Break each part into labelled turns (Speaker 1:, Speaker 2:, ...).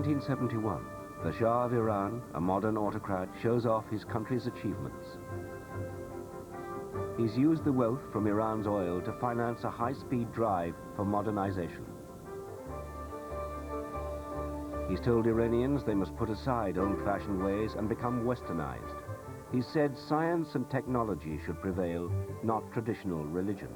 Speaker 1: 1971, the Shah of Iran, a modern autocrat, shows off his country's achievements. He's used the wealth from Iran's oil to finance a high-speed drive for modernization. He's told Iranians they must put aside old-fashioned ways and become westernized. He said science and technology should prevail, not traditional religion.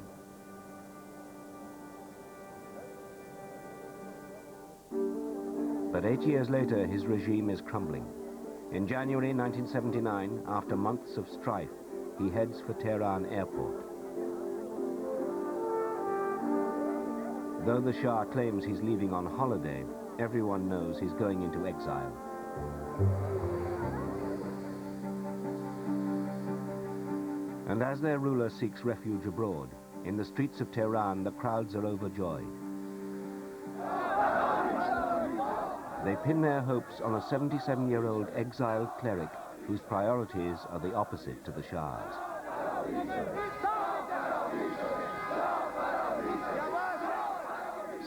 Speaker 1: But 8 years later, his regime is crumbling. In January 1979, after months of strife, he heads for Tehran airport. Though the Shah claims he's leaving on holiday, everyone knows he's going into exile. And as their ruler seeks refuge abroad, in the streets of Tehran, the crowds are overjoyed. They pin their hopes on a 77-year-old exiled cleric whose priorities are the opposite to the Shah's.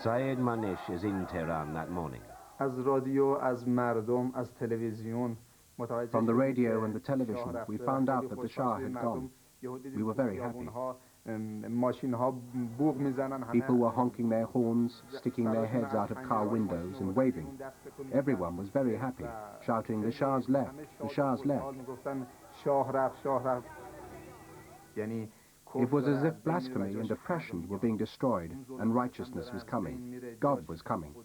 Speaker 1: Saeed Manish is in Tehran that morning.
Speaker 2: From
Speaker 3: the radio and the television, we found out that the Shah had gone. We were very happy. People were honking their horns, sticking their heads out of car windows and waving. Everyone was very happy, shouting, "The Shah's left, the Shah's left." It was as if blasphemy and oppression were being destroyed and righteousness was coming. God was coming.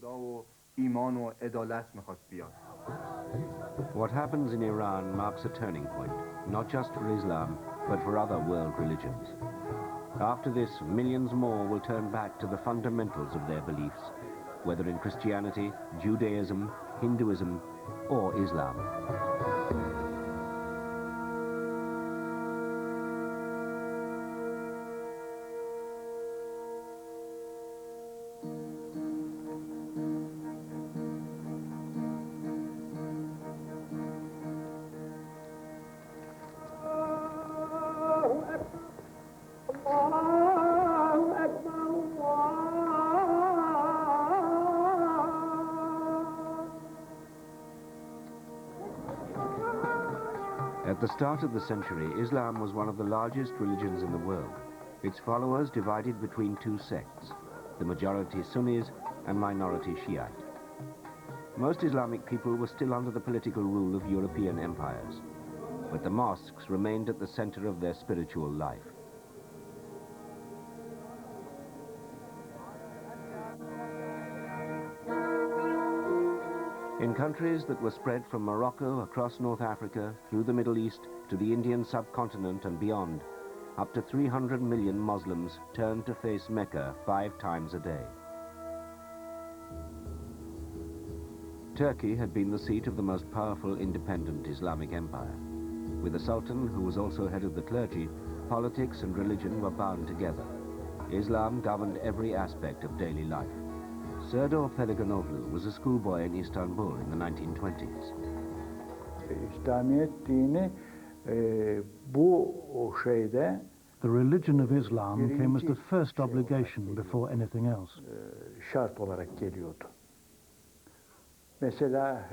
Speaker 1: What happens in Iran marks a turning point, not just for Islam, but for other world religions. After this, millions more will turn back to the fundamentals of their beliefs, whether in Christianity, Judaism, Hinduism, or Islam. At the start of the century, Islam was one of the largest religions in the world. Its followers divided between two sects, the majority Sunnis and minority Shiite. Most Islamic people were still under the political rule of European empires, but the mosques remained at the center of their spiritual life. In countries that were spread from Morocco across North Africa, through the Middle East to the Indian subcontinent and beyond, up to 300 million Muslims turned to face Mecca 5 times a day. Turkey had been the seat of the most powerful independent Islamic empire. With the Sultan, who was also head of the clergy, politics and religion were bound together. Islam governed every aspect of daily life. Serdar Pelikanoglu was a schoolboy in Istanbul in the 1920s.
Speaker 4: The religion of Islam came as the first obligation before anything else.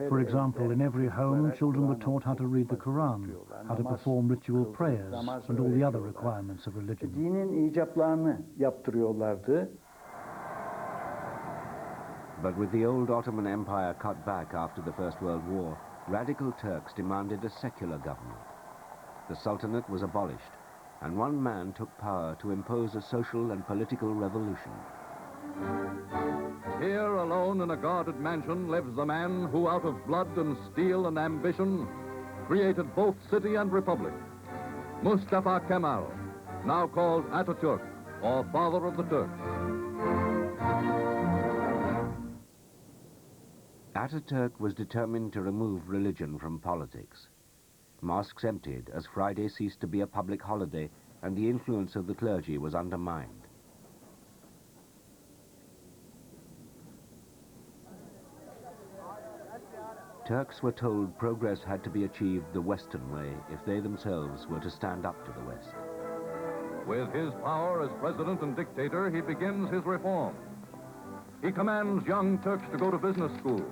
Speaker 4: For example, in every home, children were taught how to read the Quran, how to perform ritual prayers, and all the other requirements of religion.
Speaker 1: But with the old Ottoman Empire cut back after the First World War, radical Turks demanded a secular government. The Sultanate was abolished, and one man took power to impose a social and political revolution.
Speaker 5: Here alone in a guarded mansion lives the man who, out of blood and steel and ambition, created both city and republic. Mustafa Kemal, now called Ataturk, or Father of the Turks.
Speaker 1: Ataturk was determined to remove religion from politics. Mosques emptied as Friday ceased to be a public holiday and the influence of the clergy was undermined. Turks were told progress had to be achieved the Western way if they themselves were to stand up to the West.
Speaker 5: With his power as president and dictator, he begins his reform. He commands young Turks to go to business school.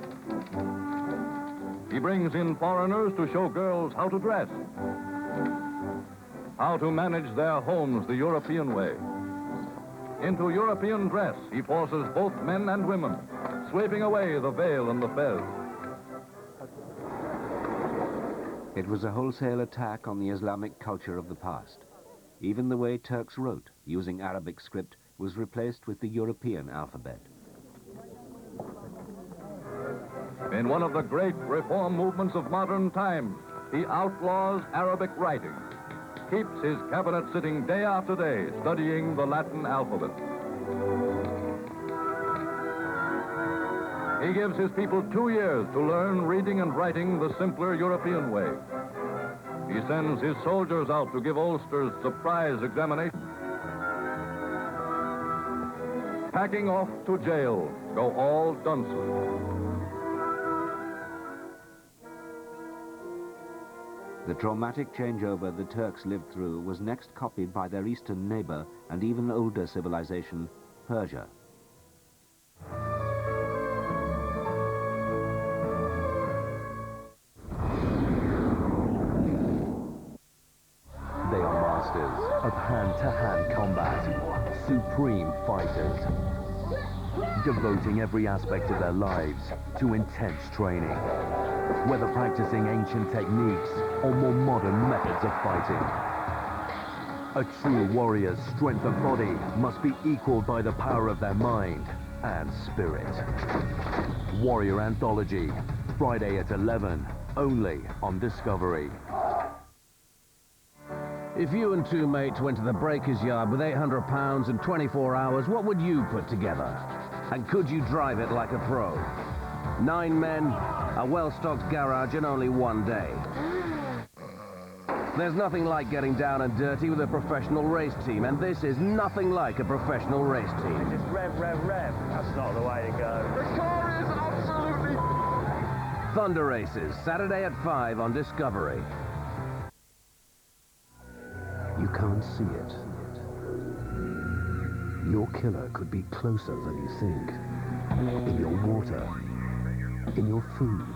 Speaker 5: He brings in foreigners to show girls how to dress, how to manage their homes the European way. Into European dress, he forces both men and women, sweeping away the veil and the fez.
Speaker 1: It was a wholesale attack on the Islamic culture of the past. Even the way Turks wrote, using Arabic script, was replaced with the European alphabet.
Speaker 5: In one of the great reform movements of modern times, he outlaws Arabic writing, keeps his cabinet sitting day after day studying the Latin alphabet. He gives his people 2 years to learn reading and writing the simpler European way. He sends his soldiers out to give oldsters surprise examinations. Packing off to jail go all dunces.
Speaker 1: The traumatic changeover the Turks lived through was next copied by their eastern neighbor and even older civilization, Persia.
Speaker 2: They are masters of hand-to-hand combat, supreme fighters, devoting every aspect of their lives to intense training, whether practicing ancient techniques or more modern methods of fighting. A true warrior's strength of body must be equaled by the power of their mind and spirit. Warrior Anthology, Friday at 11, only on Discovery.
Speaker 6: If you and two mates went to the breaker's yard with 800 pounds and 24 hours, what would you put together? And could you drive it like a pro? 9 men, a well-stocked garage, and only 1 day. There's nothing like getting down and dirty with a professional race team, and this is nothing like a professional race team.
Speaker 7: Just rev, rev, rev. That's not the way to go. The car is absolutely...
Speaker 6: Thunder Races, Saturday at 5 on Discovery.
Speaker 2: You can't see it. Your killer could be closer than you think. In your water, in your food,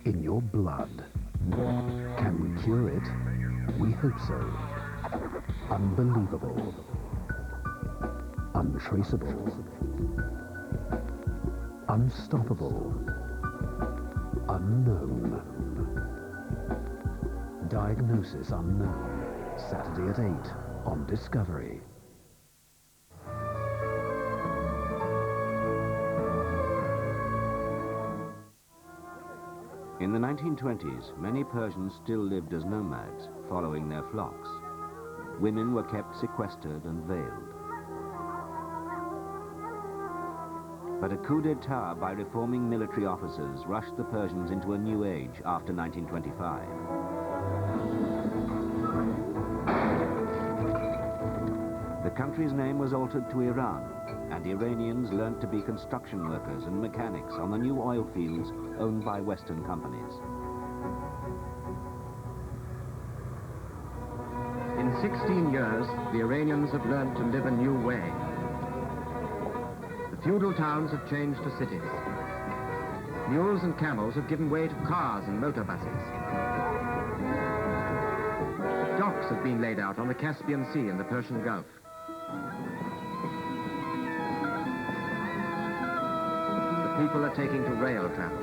Speaker 2: in your blood. Can we cure it? We hope so. Unbelievable. Untraceable. Unstoppable. Unknown. Diagnosis unknown. Saturday at 8 on Discovery.
Speaker 1: In the 1920s, many Persians still lived as nomads, following their flocks. Women were kept sequestered and veiled. But a coup d'etat by reforming military officers rushed the Persians into a new age after 1925. The country's name was altered to Iran, and Iranians learned to be construction workers and mechanics on the new oil fields owned by Western companies.
Speaker 8: In 16 years, the Iranians have learned to live a new way. The feudal towns have changed to cities. Mules and camels have given way to cars and motor buses. Docks have been laid out on the Caspian Sea and the Persian Gulf. The people are taking to rail travel.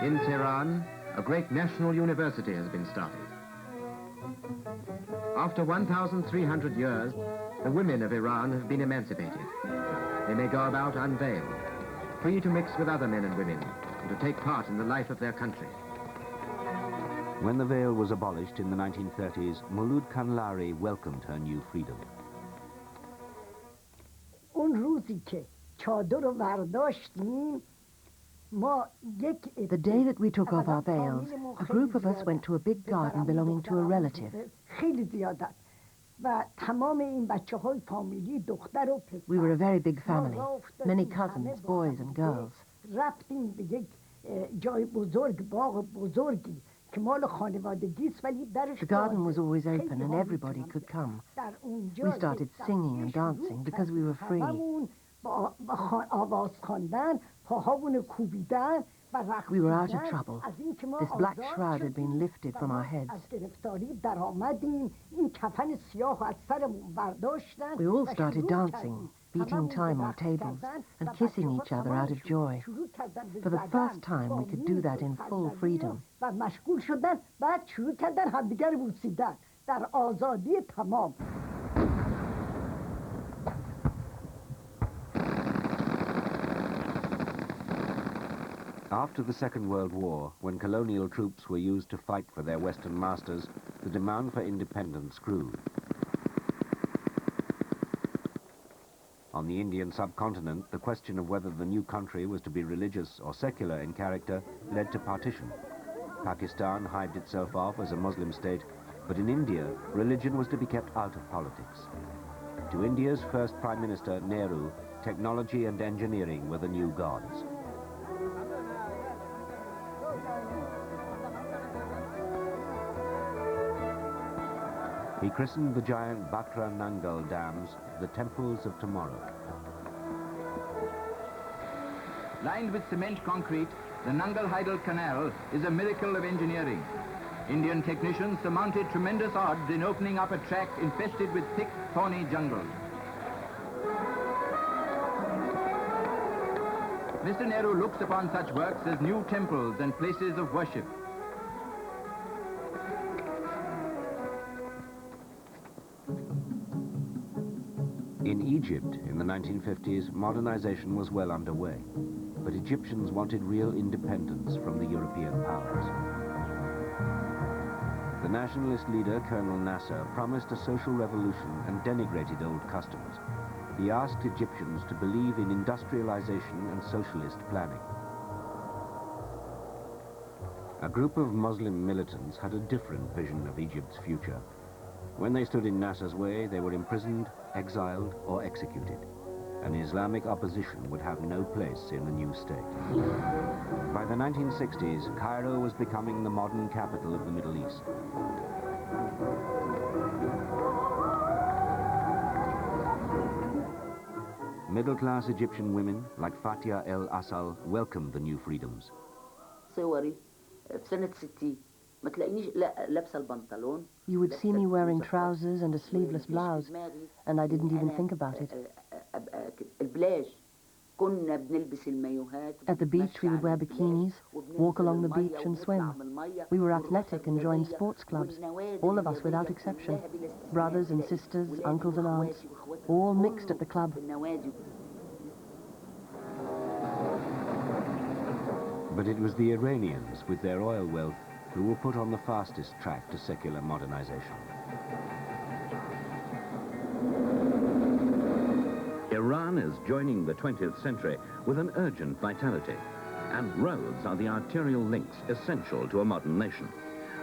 Speaker 8: In Tehran, a great national university has been started. After 1,300 years, the women of Iran have been emancipated. They may go about unveiled, free to mix with other men and women, and to take part in the life of their country.
Speaker 1: When the veil was abolished in the 1930s, Maulud Kanlari welcomed her new freedom.
Speaker 9: The day that we took off our veils, a group of us went to a big garden belonging to a relative. We were a very big family, many cousins, boys and girls. The garden was always open and everybody could come. We started singing and dancing because we were free. We were out of trouble. This black shroud had been lifted from our heads. We all started dancing, beating time on tables, and kissing each other out of joy. For the first time, we could do that in full freedom.
Speaker 1: After the Second World War, when colonial troops were used to fight for their Western masters, the demand for independence grew. On the Indian subcontinent, the question of whether the new country was to be religious or secular in character led to partition. Pakistan hived itself off as a Muslim state, but in India, religion was to be kept out of politics. To India's first Prime Minister, Nehru, technology and engineering were the new gods. He christened the giant Bhakra Nangal dams the temples of tomorrow.
Speaker 10: Lined with cement concrete, the Nangal-Haidal Canal is a miracle of engineering. Indian technicians surmounted tremendous odds in opening up a track infested with thick, thorny jungles. Mr. Nehru looks upon such works as new temples and places of worship.
Speaker 1: In Egypt, in the 1950s, modernization was well underway, but Egyptians wanted real independence from the European powers. The nationalist leader, Colonel Nasser, promised a social revolution and denigrated old customs. He asked Egyptians to believe in industrialization and socialist planning. A group of Muslim militants had a different vision of Egypt's future. When they stood in Nasser's way, they were imprisoned, exiled, or executed. And Islamic opposition would have no place in the new state. By the 1960s, Cairo was becoming the modern capital of the Middle East. Middle-class Egyptian women, like Fatia El Asal, welcomed the new freedoms.
Speaker 9: You would see me wearing trousers and a sleeveless blouse, and I didn't even think about it. At the beach, we would wear bikinis, walk along the beach and swim. We were athletic and joined sports clubs, all of us without exception. Brothers and sisters, uncles and aunts, all mixed at the club.
Speaker 1: But it was the Iranians, with their oil wealth, who were put on the fastest track to secular modernization.
Speaker 11: Iran is joining the 20th century with an urgent vitality, and roads are the arterial links essential to a modern nation.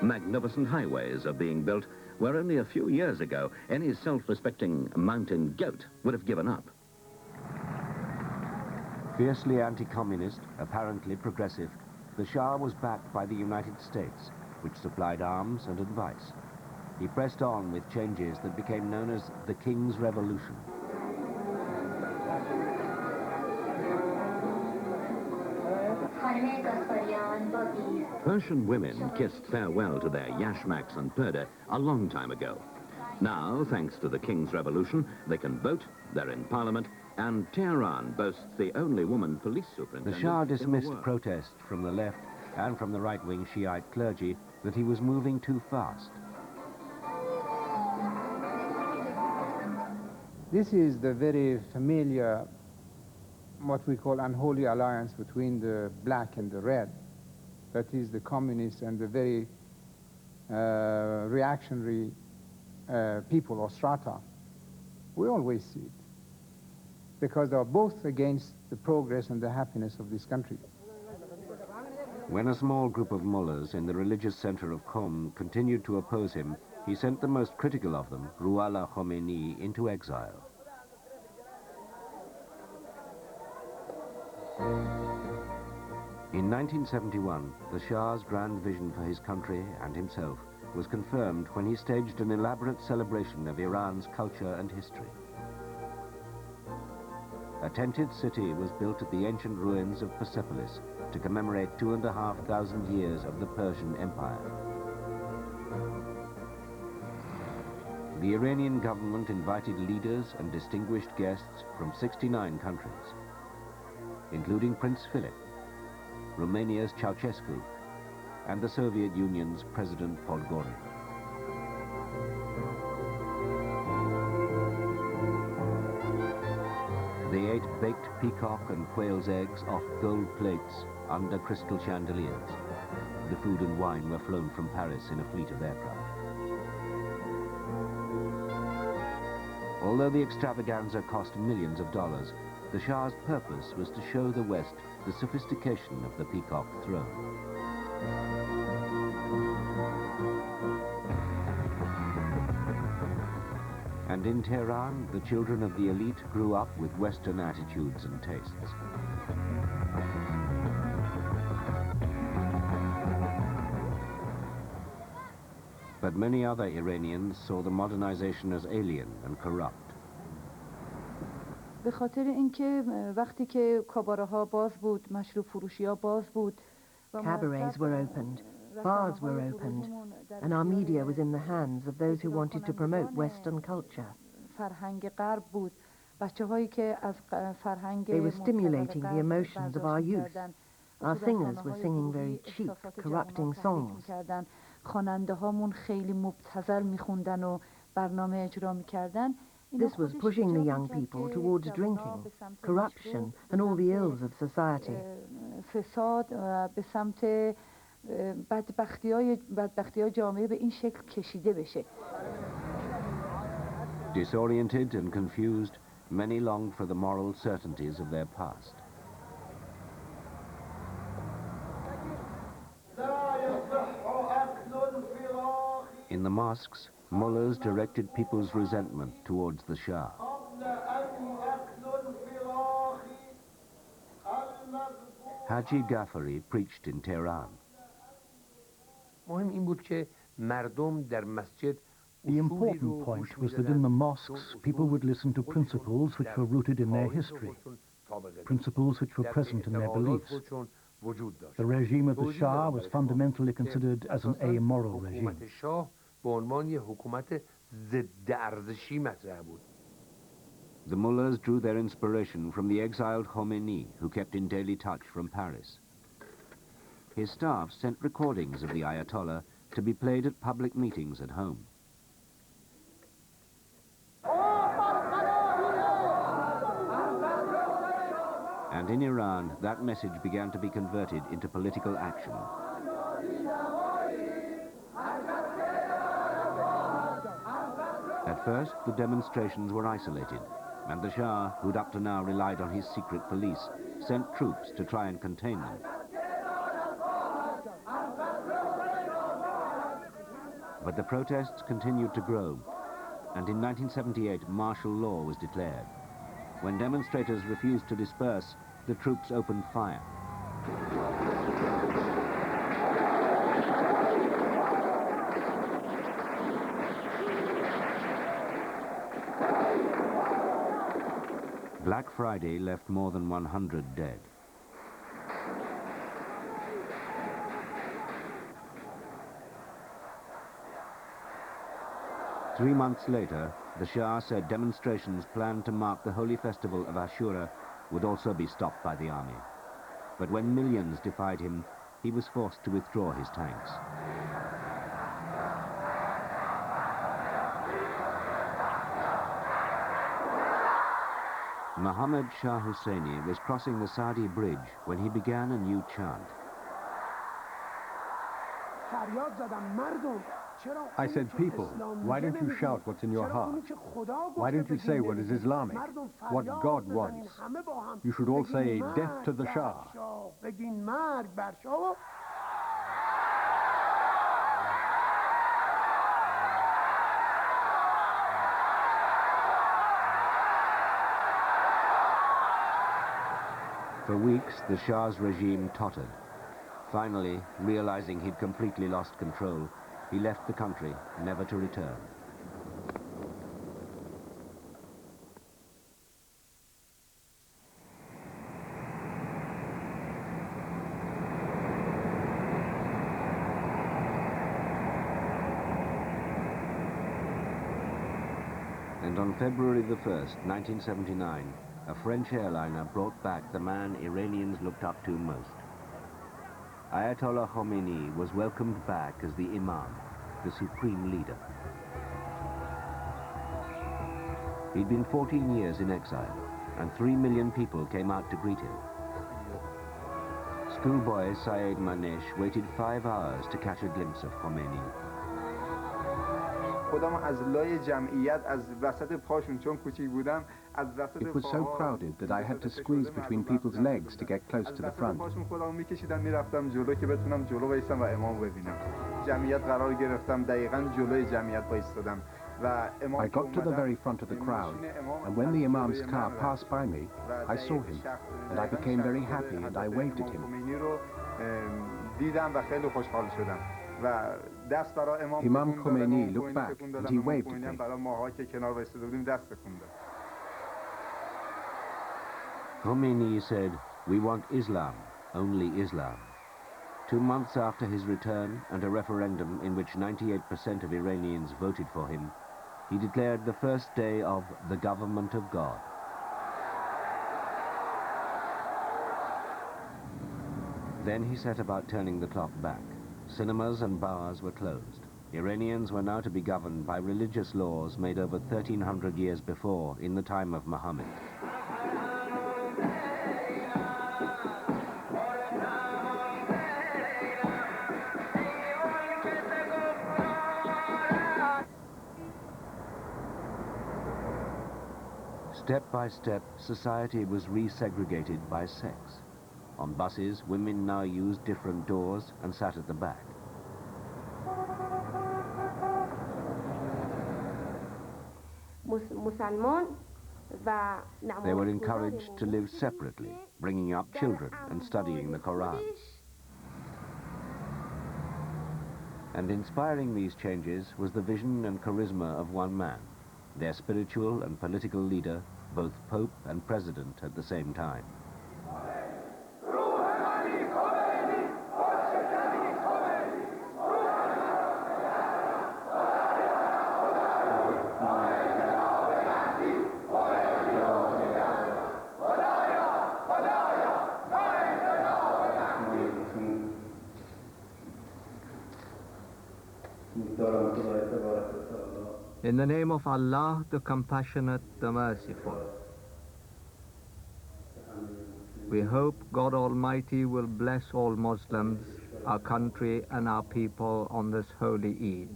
Speaker 11: Magnificent highways are being built where only a few years ago any self-respecting mountain goat would have given up.
Speaker 1: Fiercely anti-communist, apparently progressive, the Shah was backed by the United States, which supplied arms and advice. He pressed on with changes that became known as the King's Revolution.
Speaker 11: Persian women kissed farewell to their yashmaks and purdah a long time ago. Now, thanks to the King's Revolution, they can vote, they're in parliament, and Tehran boasts the only woman police superintendent.
Speaker 1: The Shah dismissed protest from the left and from the right-wing Shiite clergy that he was moving too fast.
Speaker 12: This is the very familiar, what we call unholy alliance between the black and the red. That is the communists and the very reactionary people or strata. We always see it, because they are both against the progress and the happiness of this country.
Speaker 1: When a small group of mullahs in the religious center of Qom continued to oppose him, he sent the most critical of them, Ruhollah Khomeini, into exile. In 1971, the Shah's grand vision for his country and himself was confirmed when he staged an elaborate celebration of Iran's culture and history. A tented city was built at the ancient ruins of Persepolis to commemorate 2,500 years of the Persian Empire. The Iranian government invited leaders and distinguished guests from 69 countries, including Prince Philip, Romania's Ceausescu, and the Soviet Union's President Podgorny. They ate baked peacock and quail's eggs off gold plates under crystal chandeliers. The food and wine were flown from Paris in a fleet of aircraft. Although the extravaganza cost millions of dollars, the Shah's purpose was to show the West the sophistication of the peacock throne. And in Tehran, the children of the elite grew up with Western attitudes and tastes. But many other Iranians saw the modernization as alien and corrupt.
Speaker 13: به خاطر اینکه وقتی که کاباره‌ها باز بود، مشروب فروشی‌ها باز بود.
Speaker 9: Cabarets were opened, bars were opened, and our media was in the hands of those who wanted to promote Western culture.
Speaker 13: فرهنگ غرب بود. بچه‌هایی که از فرهنگ
Speaker 9: They were stimulating the emotions of our youth. Our singers were singing very cheap, corrupting songs.
Speaker 13: خواننده‌هامون خیلی مبتذل می‌خوندن و برنامه اجرا می‌کردن.
Speaker 9: This was pushing the young people towards drinking, corruption, and all the ills of society.
Speaker 13: فساد به سمت بدبختی‌های جامعه به این شکل کشیده بشه.
Speaker 1: Disoriented and confused, many longed for the moral certainties of their past. In the mosques, mullahs directed people's resentment towards the Shah. Haji Ghafari preached in Tehran.
Speaker 4: The important point was that in the mosques, people would listen to principles which were rooted in their history, principles which were present in their beliefs. The regime of the Shah was fundamentally considered as an amoral regime.
Speaker 1: The mullahs drew their inspiration from the exiled Khomeini, who kept in daily touch from Paris. His staff sent recordings of the Ayatollah to be played at public meetings at home. And in Iran, that message began to be converted into political action. At first, the demonstrations were isolated, and the Shah, who'd up to now relied on his secret police, sent troops to try and contain them. But the protests continued to grow, and in 1978, martial law was declared. When demonstrators refused to disperse, the troops opened fire. Black Friday left more than 100 dead. Three months later, the Shah said demonstrations planned to mark the holy festival of Ashura would also be stopped by the army. But when millions defied him, he was forced to withdraw his tanks. Mohammad Shah Husseini was crossing the Saadi Bridge when he began a new chant.
Speaker 14: I said, people, why don't you shout what's in your heart? Why don't you say what is Islamic, what God wants? You should all say, death to the Shah.
Speaker 1: For weeks, the Shah's regime tottered, Finally, realizing he'd completely lost control, he left the country, never to return. And on February the 1st, 1979, a French airliner brought back the man Iranians looked up to most. Ayatollah Khomeini was welcomed back as the Imam, the supreme leader. He'd been 14 years in exile, and 3 million people came out to greet him. Schoolboy Saeed Manesh waited 5 hours to catch a glimpse of Khomeini.
Speaker 3: It was so crowded that I had to squeeze between people's legs to get close to the front. I got to the very front of the crowd, and when the Imam's car passed by me, I saw him, and I became very happy, and I waved at him. Imam Khomeini looked back, and he waved at me.
Speaker 1: Khomeini said, "We want Islam, only Islam." 2 months after his return and a referendum in which 98% of Iranians voted for him, he declared the first day of the government of God. Then he set about turning the clock back. Cinemas and bars were closed. Iranians were now to be governed by religious laws made over 1300 years before, in the time of Muhammad. Step by step, society was resegregated by sex. On buses, women now used different doors and sat at the back. They were encouraged to live separately, bringing up children and studying the Quran. And inspiring these changes was the vision and charisma of one man, their spiritual and political leader, both Pope and President at the same time.
Speaker 15: In the name of Allah, the Compassionate, the Merciful. We hope God Almighty will bless all Muslims, our country and our people on this holy Eid.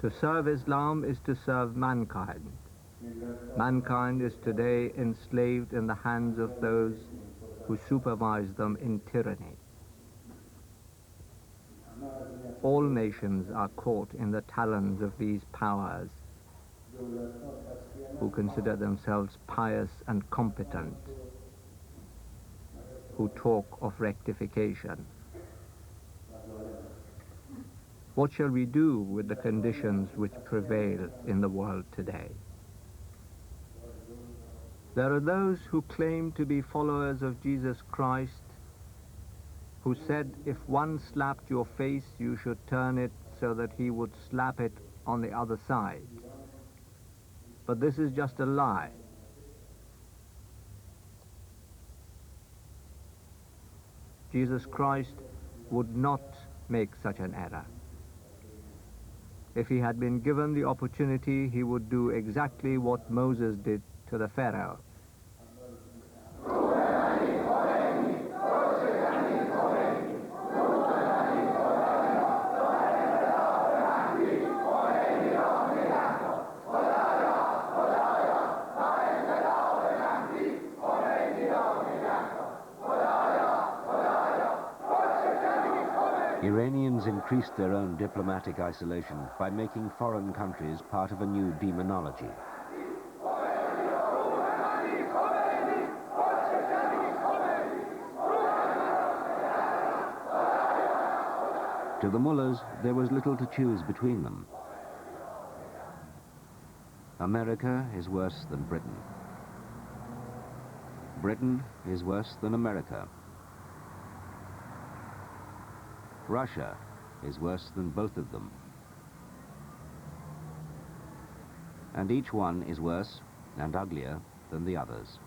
Speaker 15: To serve Islam is to serve mankind. Mankind is today enslaved in the hands of those who supervise them in tyranny. All nations are caught in the talons of these powers, who consider themselves pious and competent, who talk of rectification. What shall we do with the conditions which prevail in the world today? There are those who claim to be followers of Jesus Christ, who said if one slapped your face, you should turn it so that he would slap it on the other side. But this is just a lie. Jesus Christ would not make such an error. If he had been given the opportunity, he would do exactly what Moses did to the Pharaoh.
Speaker 1: Iranians increased their own diplomatic isolation by making foreign countries part of a new demonology. To the mullahs, there was little to choose between them. America is worse than Britain. Britain is worse than America. Russia is worse than both of them. And each one is worse and uglier than the others.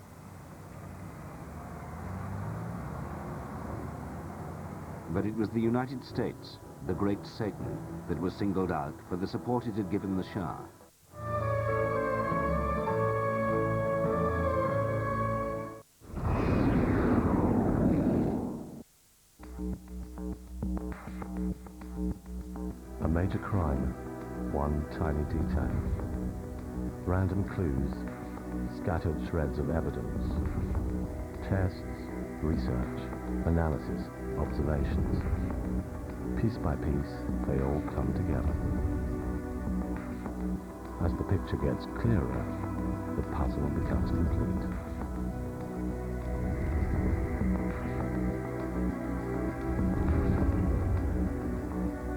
Speaker 1: But it was the United States, the great Satan, that was singled out for the support it had given the Shah.
Speaker 2: A major crime, one tiny detail. Random clues, scattered shreds of evidence. Tests, research, analysis, observations. Piece by piece, they all come together. As the picture gets clearer, the puzzle becomes complete.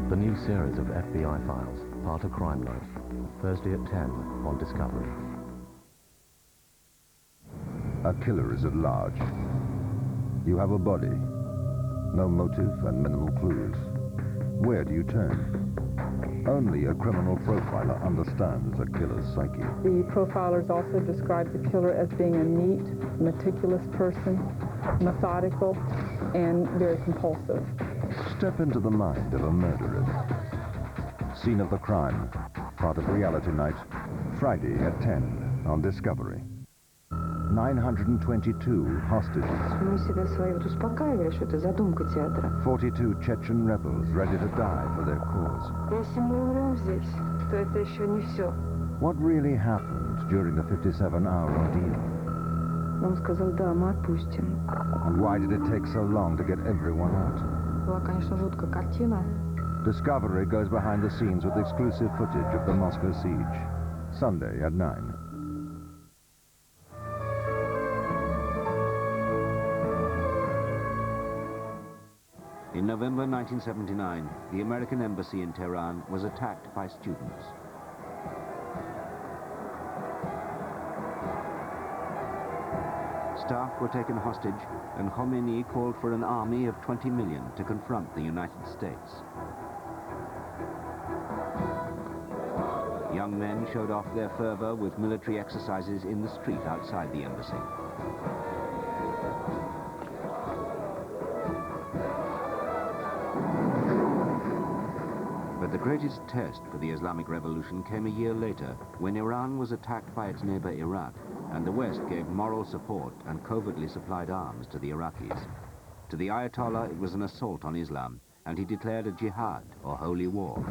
Speaker 2: The new series of FBI files, part of Crime Life, Thursday at 10 on Discovery.
Speaker 16: A killer is at large. You have a body, no motive and minimal clues. Where do you turn? Only a criminal profiler understands a killer's psyche.
Speaker 17: The profilers also describe the killer as being a neat, meticulous person, methodical, and very compulsive.
Speaker 16: Step into the mind of a murderer. Scene of the crime, part of Reality Night, Friday at 10 on Discovery. 922 hostages.
Speaker 18: Мы себя свои вот успокаивали, что это задумка театра.
Speaker 16: 42 Chechen rebels ready to die for their cause.
Speaker 18: Если мы умрем здесь, то это еще не все.
Speaker 16: What really happened during the 57-hour ordeal?
Speaker 18: Он сказал, да, мы отпустим.
Speaker 16: And why did it take so long to get everyone out?
Speaker 18: Была, конечно, жуткая картина.
Speaker 16: Discovery goes behind the scenes with exclusive footage of the Moscow siege. Sunday at 9.
Speaker 1: In November 1979, the American embassy in Tehran was attacked by students. Staff were taken hostage, and Khomeini called for an army of 20 million to confront the United States. Young men showed off their fervor with military exercises in the street outside the embassy. But the greatest test for the Islamic Revolution came a year later, when Iran was attacked by its neighbor Iraq, and the West gave moral support and covertly supplied arms to the Iraqis. To the Ayatollah, it was an assault on Islam, and he declared a jihad, or holy war.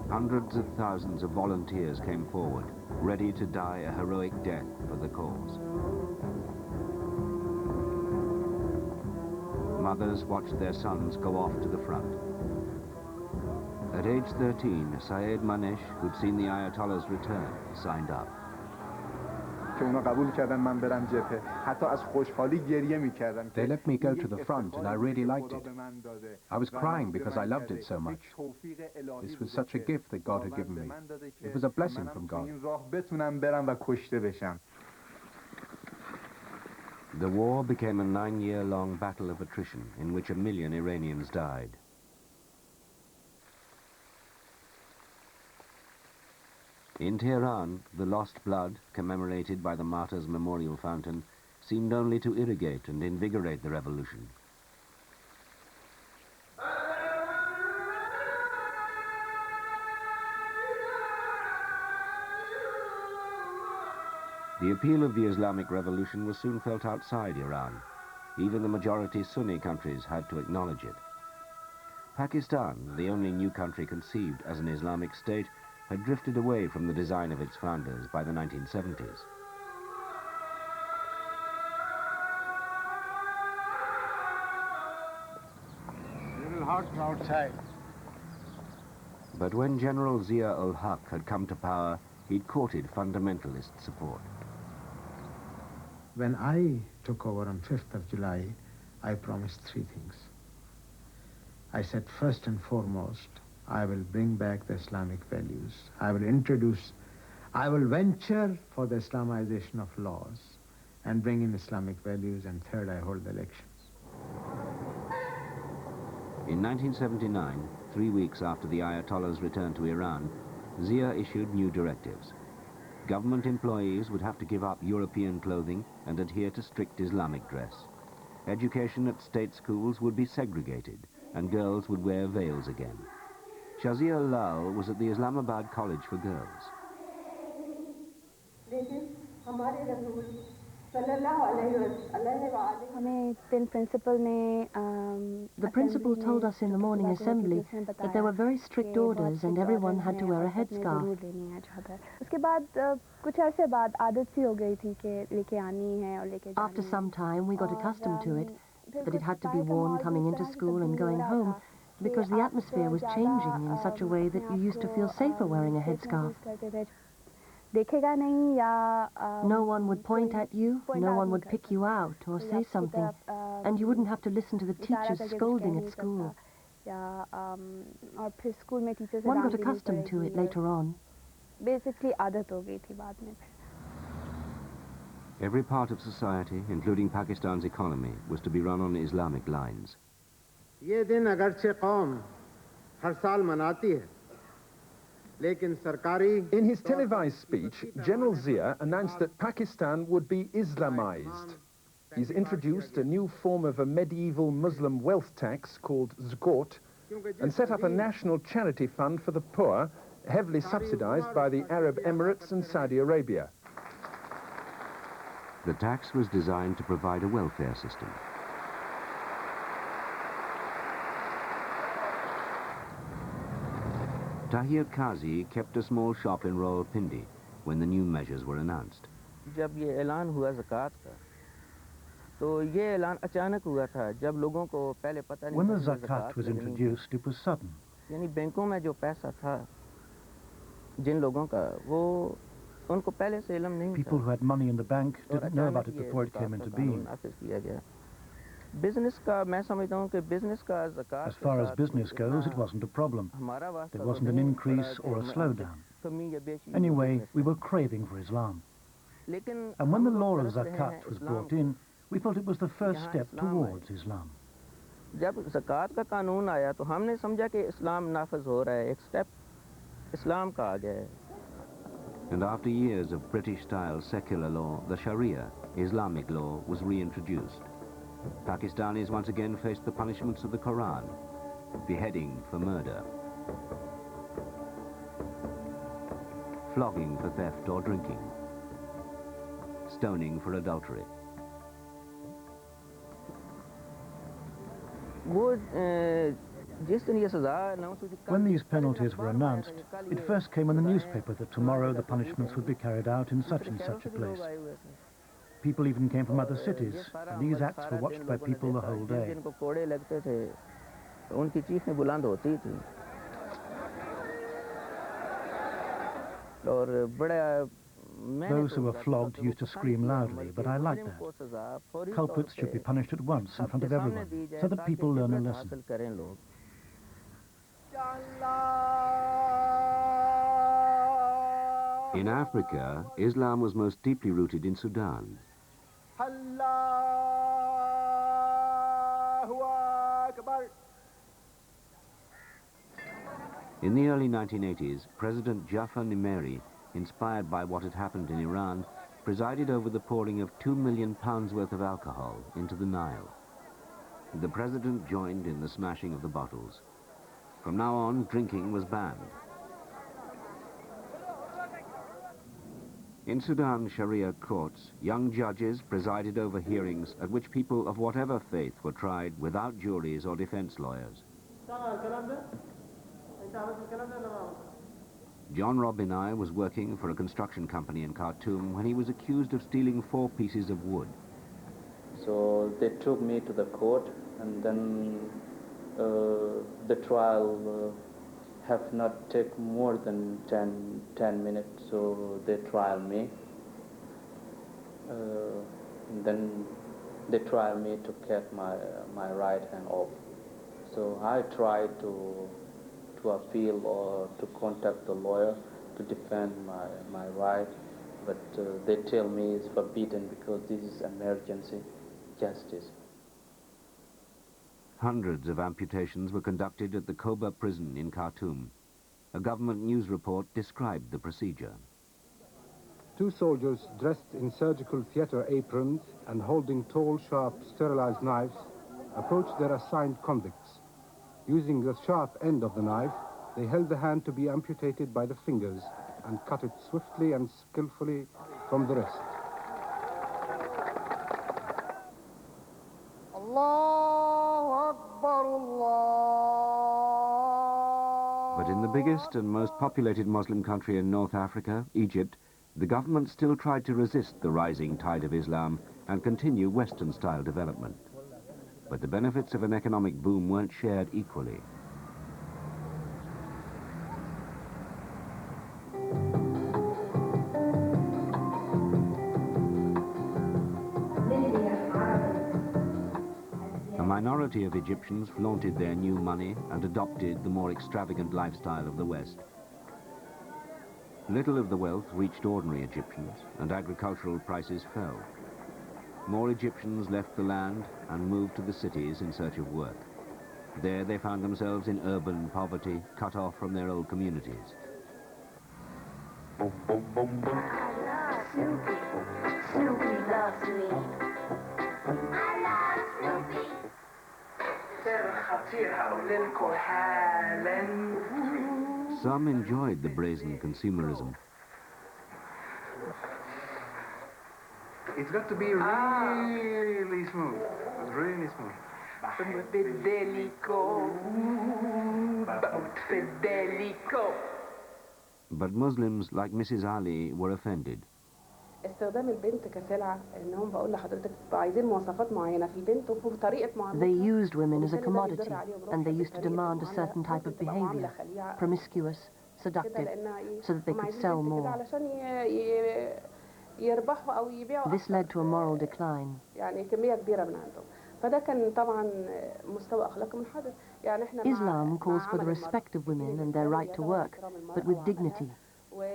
Speaker 1: Hundreds of thousands of volunteers came forward, ready to die a heroic death for the cause. Mothers watched their sons go off to the front. At age 13, Saeed Manesh, who'd seen the Ayatollah's return, signed up.
Speaker 3: They let me go to the front, and I really liked it. I was crying because I loved it so much. This was such a gift that God had given me. It was a blessing from God. The war became a 9-year-long battle of attrition in which 1 million Iranians died. In Tehran, the lost blood, commemorated by the Martyrs' Memorial Fountain, seemed only to irrigate and invigorate the revolution. The appeal of the Islamic Revolution was soon felt outside Iran. Even the majority Sunni countries had to acknowledge it. Pakistan, the only new country conceived as an Islamic state, had drifted away from the design of its founders by the 1970s.
Speaker 19: A little hot outside.
Speaker 1: But when General Zia-ul-Haq had come to power, he'd courted fundamentalist support.
Speaker 12: When I took over on 5th of July, I promised 3 things. I said, first and foremost, I will bring back the Islamic values. I will venture for the Islamization of laws and bring in Islamic values, and third, I hold the elections.
Speaker 1: In 1979, 3 weeks after the Ayatollah's return to Iran, Zia issued new directives. Government employees would have to give up European clothing and adhere to strict Islamic dress. Education at state schools would be segregated, and girls would wear veils again. Shazia Lal was at the Islamabad College for Girls.
Speaker 9: The principal told us in the morning assembly that there were very strict orders and everyone had to wear a headscarf. After some time, we got accustomed to it, that it had to be worn coming into school and going home, because the atmosphere was changing in such a way that you used to feel safer wearing a headscarf. No one would point at you, no one would pick you out or say something, and you wouldn't have to listen to the teachers scolding at school. One got accustomed to it later on.
Speaker 1: Every part of society, including Pakistan's economy, was to be run on Islamic lines.
Speaker 20: In his televised speech, General Zia announced that Pakistan would be Islamized. He's introduced a new form of a medieval Muslim wealth tax called Zakot and set up a national charity fund for the poor, heavily subsidized by the Arab Emirates and Saudi Arabia.
Speaker 1: The tax was designed to provide a welfare system. Tahir Qazi kept a small shop in Rawalpindi when the new measures were announced.
Speaker 21: जब ये ऐलान हुआ ज़कात का, तो ये ऐलान अचानक हुआ था, जब लोगों को पहले पता नहीं था।
Speaker 4: When the zakat was introduced, it was sudden.
Speaker 21: यानी बैंकों में जो पैसा था, जिन लोगों का, वो उनको पहले से इल्म नहीं था।
Speaker 4: People who had money in the bank didn't know about it before it came into being.
Speaker 21: Business का मैं समझता हूँ कि business का ज़कात।
Speaker 4: As far as business goes, it wasn't a problem. There wasn't an increase or a slowdown. Anyway, we were craving for Islam. And when the law of zakat was brought in, we felt it was the first step towards Islam.
Speaker 21: जब ज़कात का कानून आया, तो हमने समझा कि इस्लाम नाफिज हो रहा है, एक स्टेप इस्लाम का आ गया है।
Speaker 1: And after years of British-style secular law, the Sharia, Islamic law, was reintroduced. Pakistanis once again faced the punishments of the Quran, beheading for murder, flogging for theft or drinking, stoning for adultery.
Speaker 4: When these penalties were announced, it first came in the newspaper that tomorrow the punishments would be carried out in such and such a place. People even came from other cities, and these acts were watched by people the whole day. Those who were flogged used to scream loudly, but I liked that. Culprits should be punished at once in front of everyone, so that people learn a lesson.
Speaker 1: In Africa, Islam was most deeply rooted in Sudan. In the early 1980s, President Jafar Nimeri, inspired by what had happened in Iran, presided over the pouring of 2 million pounds worth of alcohol into the Nile. The president joined in the smashing of the bottles. From now on, drinking was banned. In Sudan Sharia courts, young judges presided over hearings at which people of whatever faith were tried without juries or defense lawyers. John Robinai was working for a construction company in Khartoum when he was accused of stealing 4 pieces of wood.
Speaker 22: So they took me to the court, and then the trial have not taken more than 10 minutes, so they trial me. And then they tried me to cut my right hand off. So I tried to appeal or to contact the lawyer to defend my right, but they tell me it's forbidden because this is emergency justice.
Speaker 1: Hundreds of amputations were conducted at the Koba prison in Khartoum. A government news report described the procedure.
Speaker 5: 2 soldiers dressed in surgical theater aprons and holding tall, sharp, sterilized knives approached their assigned convicts. Using the sharp end of the knife, they held the hand to be amputated by the fingers and cut it swiftly and skillfully from the wrist.
Speaker 1: But in the biggest and most populated Muslim country in North Africa, Egypt, the government still tried to resist the rising tide of Islam and continue Western-style development. But the benefits of an economic boom weren't shared equally. A minority of Egyptians flaunted their new money and adopted the more extravagant lifestyle of the West. Little of the wealth reached ordinary Egyptians, and agricultural prices fell. More Egyptians left the land and moved to the cities in search of work. There they found themselves in urban poverty, cut off from their old communities.
Speaker 7: Snoopy loves me. I love Snoopy.
Speaker 1: Some enjoyed the brazen consumerism.
Speaker 23: It's got to be really smooth, really smooth.
Speaker 1: But Muslims like Mrs. Ali were offended.
Speaker 24: استخدام البنت كسلعة انهم بقول لحضرتك عايزين مواصفات معينة في البنت وفي طريقة معاملة.
Speaker 9: They used women as a commodity, and they used to demand a certain type of behavior, promiscuous, seductive, so that they could sell more.
Speaker 24: يربحوا أو يبيعوا.
Speaker 9: This led to a moral decline.
Speaker 24: يعني كمية كبيرة من عندهم. فده كان طبعا مستوى أخلاقي منحدر. يعني إحنا
Speaker 9: Islam calls for the respect of women and their right to work, but with dignity.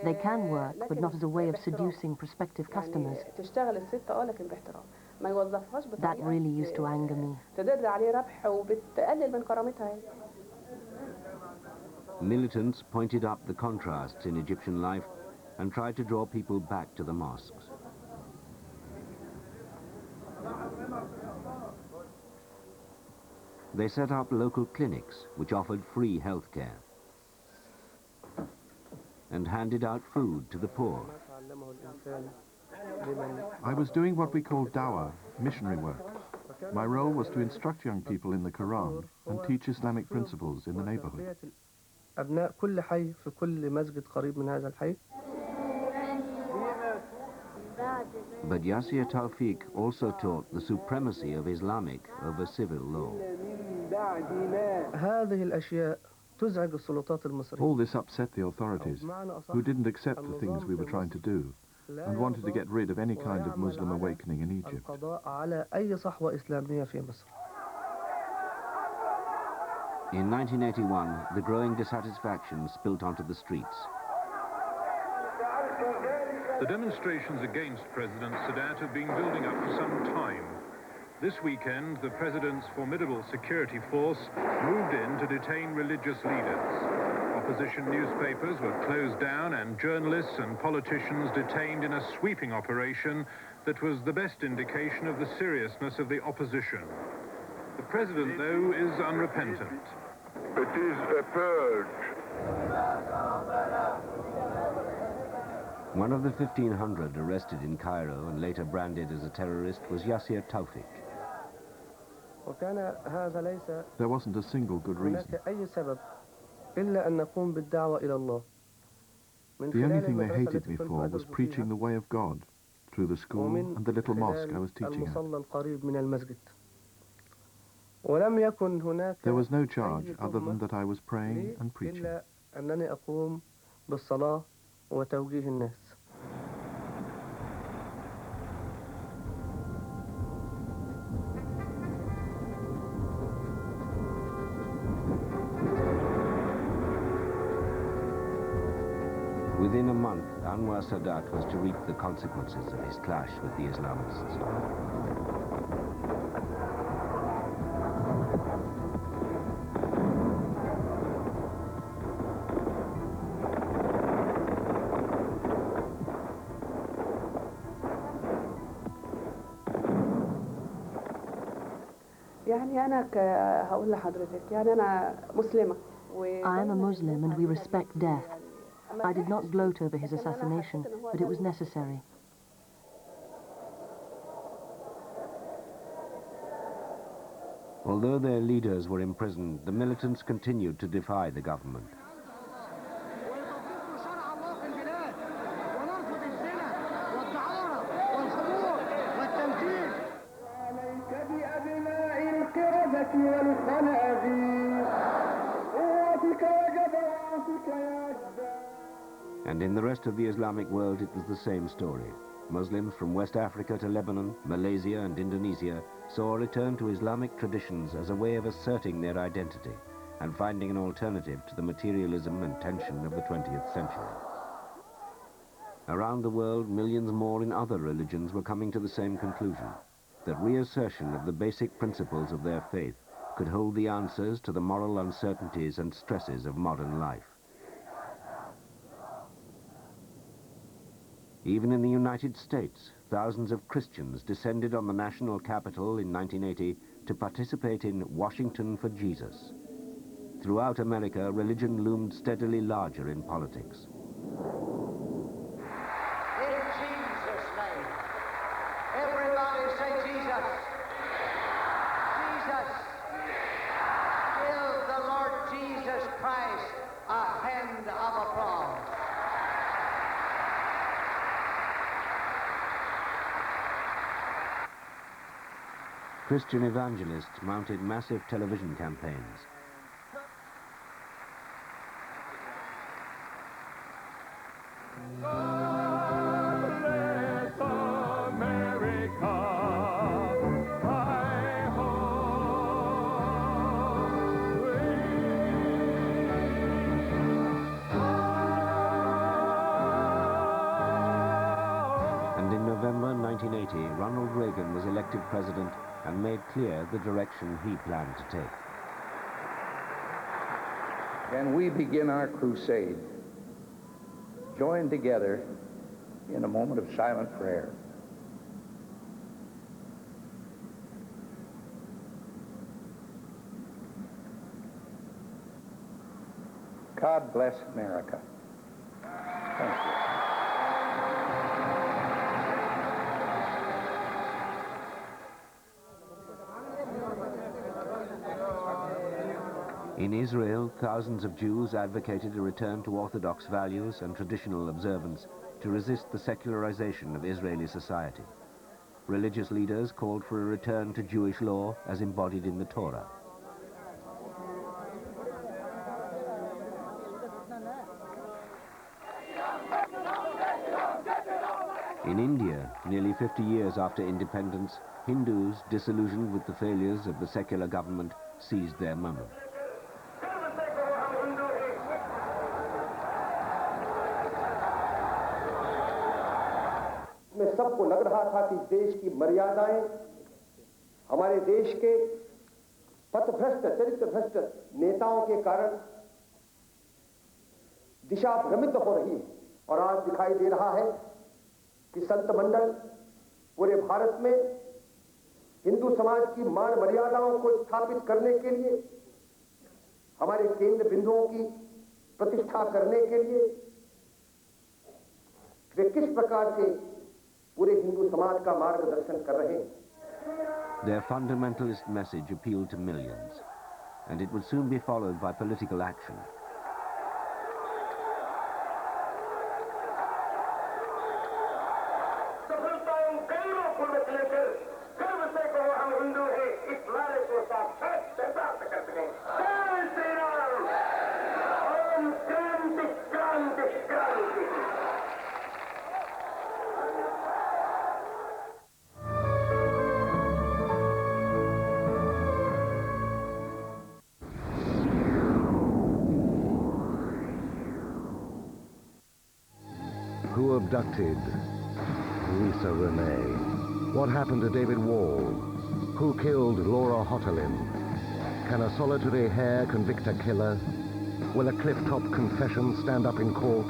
Speaker 9: They can work, but not as a way of seducing prospective customers.
Speaker 24: تشتغل الست لكن باحترام. ما يوظفهاش
Speaker 9: That really used to anger me.
Speaker 24: تدر عليه ربح وبتقلل من كرامتها.
Speaker 1: Militants pointed up the contrasts in Egyptian life and tried to draw people back to the mosques. They set up local clinics which offered free health care and handed out food to the poor.
Speaker 25: I was doing what we call dawah, missionary work. My role was to instruct young people in the Quran and teach Islamic principles in the neighborhood.
Speaker 21: أبناء كل حي في كل مسجد قريب من هذا الحي.
Speaker 1: But Yasir Tawfiq also taught the supremacy of Islamic over civil law.
Speaker 21: هذه الأشياء تزعج السلطات المصرية.
Speaker 25: All this upset the authorities, who didn't accept the things we were trying to do and wanted to get rid of any kind of Muslim awakening in Egypt.
Speaker 21: القضاء على أي صحوة إسلامية في مصر.
Speaker 1: In 1981, the growing dissatisfaction spilt onto the streets.
Speaker 26: The demonstrations against President Sadat have been building up for some time. This weekend, the president's formidable security force moved in to detain religious leaders. Opposition newspapers were closed down and journalists and politicians detained in a sweeping operation that was the best indication of the seriousness of the opposition. The president, though, is unrepentant.
Speaker 27: It is a purge.
Speaker 1: One of the 1,500 arrested in Cairo and later branded as a terrorist was Yasir Tawfiq.
Speaker 25: There wasn't a single good reason. The only thing they hated me for was preaching the way of God through the school and the little mosque I was teaching at. There was no charge other than that I was praying and preaching.
Speaker 1: Within a month, Anwar Sadat was to reap the consequences of his clash with the Islamists.
Speaker 24: هقول لحضرتك يعني أنا مسلمة.
Speaker 9: I am a Muslim and we respect death. I did not gloat over his assassination, but it was necessary.
Speaker 1: Although their leaders were imprisoned, the militants continued to defy the government. And in the rest of the Islamic world, it was the same story. Muslims from West Africa to Lebanon, Malaysia and Indonesia saw a return to Islamic traditions as a way of asserting their identity and finding an alternative to the materialism and tension of the 20th century. Around the world, millions more in other religions were coming to the same conclusion, that reassertion of the basic principles of their faith could hold the answers to the moral uncertainties and stresses of modern life. Even in the United States, thousands of Christians descended on the national capital in 1980 to participate in Washington for Jesus. Throughout America, religion loomed steadily larger in politics.
Speaker 6: In Jesus' name, everybody say Jesus. Jesus. Give the Lord Jesus Christ a hand of applause.
Speaker 1: Christian evangelists mounted massive television campaigns. And in November 1980, Ronald Reagan was elected president and made clear the direction he planned to take.
Speaker 8: Can we begin our crusade, joined together in a moment of silent prayer? God bless America. Thank you.
Speaker 1: In Israel, thousands of Jews advocated a return to Orthodox values and traditional observance to resist the secularization of Israeli society. Religious leaders called for a return to Jewish law as embodied in the Torah. In India, nearly 50 years after independence, Hindus, disillusioned with the failures of the secular government, seized their moment.
Speaker 10: सबको लग रहा था कि देश की मर्यादाएं हमारे देश के पथभ्रष्ट चरित्रभ्रष्ट नेताओं के कारण दिशा भ्रमित हो रही है और आज दिखाई दे रहा है कि संत मंडल पूरे भारत में हिंदू समाज की मान मर्यादाओं को स्थापित करने के लिए हमारे केंद्र बिंदुओं की प्रतिष्ठा करने के लिए वे किस प्रकार से पूरे हिंदू समाज का मार्गदर्शन कर रहे हैं.
Speaker 1: Their fundamentalist message appealed to millions, and it would soon be followed by political action.
Speaker 2: Who abducted Lisa Renee? What happened to David Wall? Who killed Laura Hotterlin? Can a solitary hair convict a killer? Will a cliff-top confession stand up in court?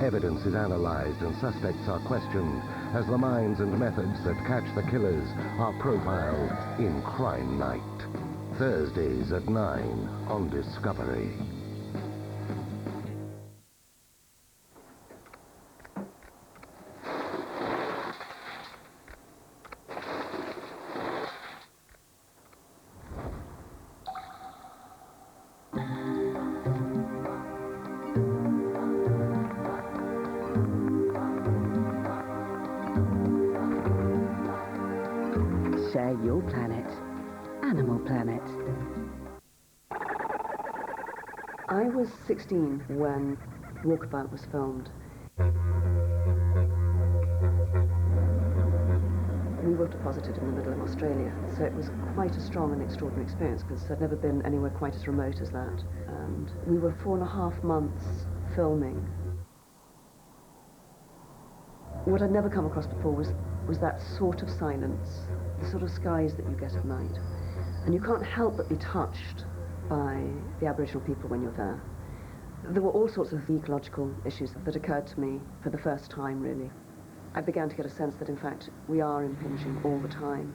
Speaker 2: Evidence is analyzed and suspects are questioned as the minds and methods that catch the killers are profiled in Crime Night. Thursdays at 9 on Discovery.
Speaker 11: Share your planet. Animal Planet.
Speaker 9: I was 16 when Walkabout was filmed. We were deposited in the middle of Australia, so it was quite a strong and extraordinary experience because I'd never been anywhere quite as remote as that. And we were 4.5 months filming. What I'd never come across before was that sort of silence, the sort of skies that you get at night. And you can't help but be touched by the Aboriginal people when you're there. There were all sorts of ecological issues that occurred to me for the first time, really. I began to get a sense that, in fact, we are impinging all the time.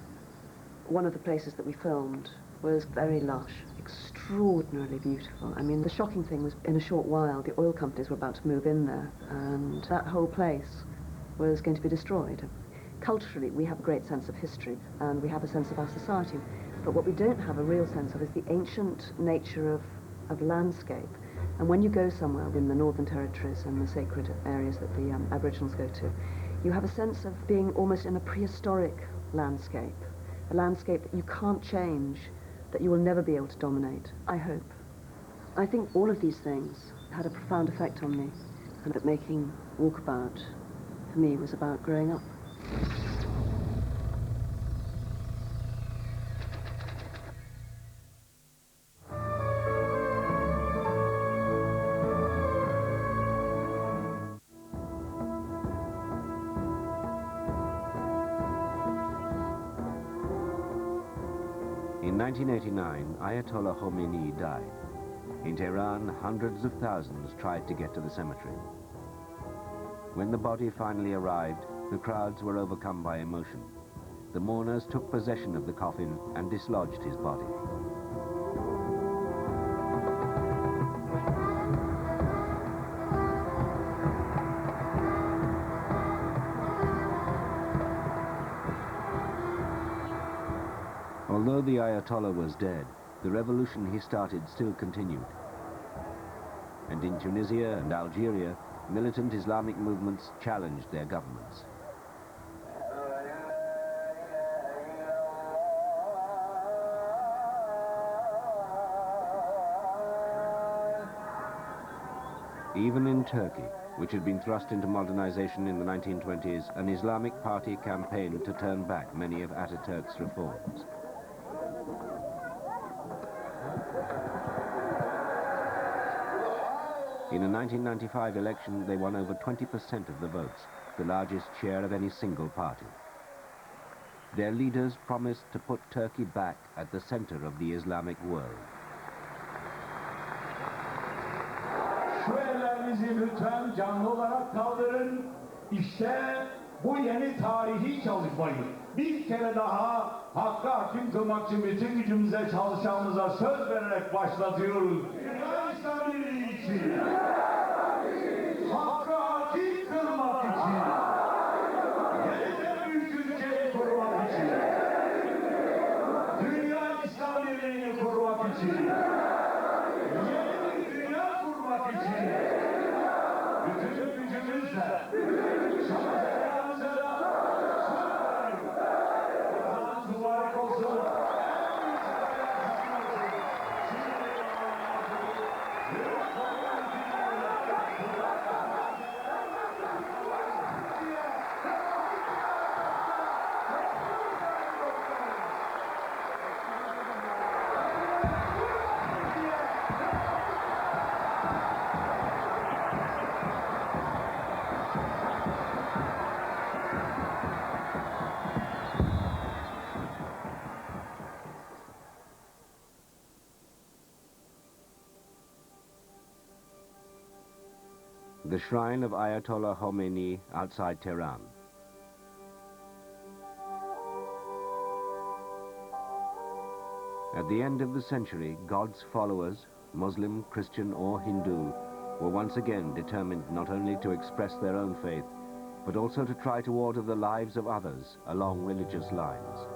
Speaker 9: One of the places that we filmed was very lush, extraordinarily beautiful. I mean, the shocking thing was, in a short while, the oil companies were about to move in there, and that whole place was going to be destroyed. Culturally, we have a great sense of history, and we have a sense of our society. But what we don't have a real sense of is the ancient nature of landscape. And when you go somewhere in the Northern Territories and the sacred areas that the Aboriginals go to, you have a sense of being almost in a prehistoric landscape, a landscape that you can't change, that you will never be able to dominate, I hope. I think all of these things had a profound effect on me, and that making Walkabout, for me, was about growing up.
Speaker 1: In 1989, Ayatollah Khomeini died. In Tehran, hundreds of thousands tried to get to the cemetery. When the body finally arrived, the crowds were overcome by emotion. The mourners took possession of the coffin and dislodged his body. Although the Ayatollah was dead, the revolution he started still continued. And in Tunisia and Algeria, militant Islamic movements challenged their governments. Even in Turkey, which had been thrust into modernization in the 1920s, an Islamic party campaigned to turn back many of Ataturk's reforms. In a 1995 election, they won over 20% of the votes, the largest share of any single party. Their leaders promised to put Turkey back at the center of the Islamic world.
Speaker 13: Şu ellerinizi lütfen canlı olarak kaldırın. İşte bu yeni tarihi çalışmayı bir kere daha hakka hakim kılmak için bütün gücümüze çalışacağımıza söz vererek başlatıyoruz. Dünya İslam Birliği için, hakka hakim kılmak için, yeniden büyük ülkeyi kurmak için, Dünya İslam Birliği'ni kurmak için, yeni bir dünya kurmak için, bütün gücümüzle,
Speaker 1: the shrine of Ayatollah Khomeini outside Tehran. At the end of the century, God's followers, Muslim, Christian or Hindu, were once again determined not only to express their own faith, but also to try to order the lives of others along religious lines.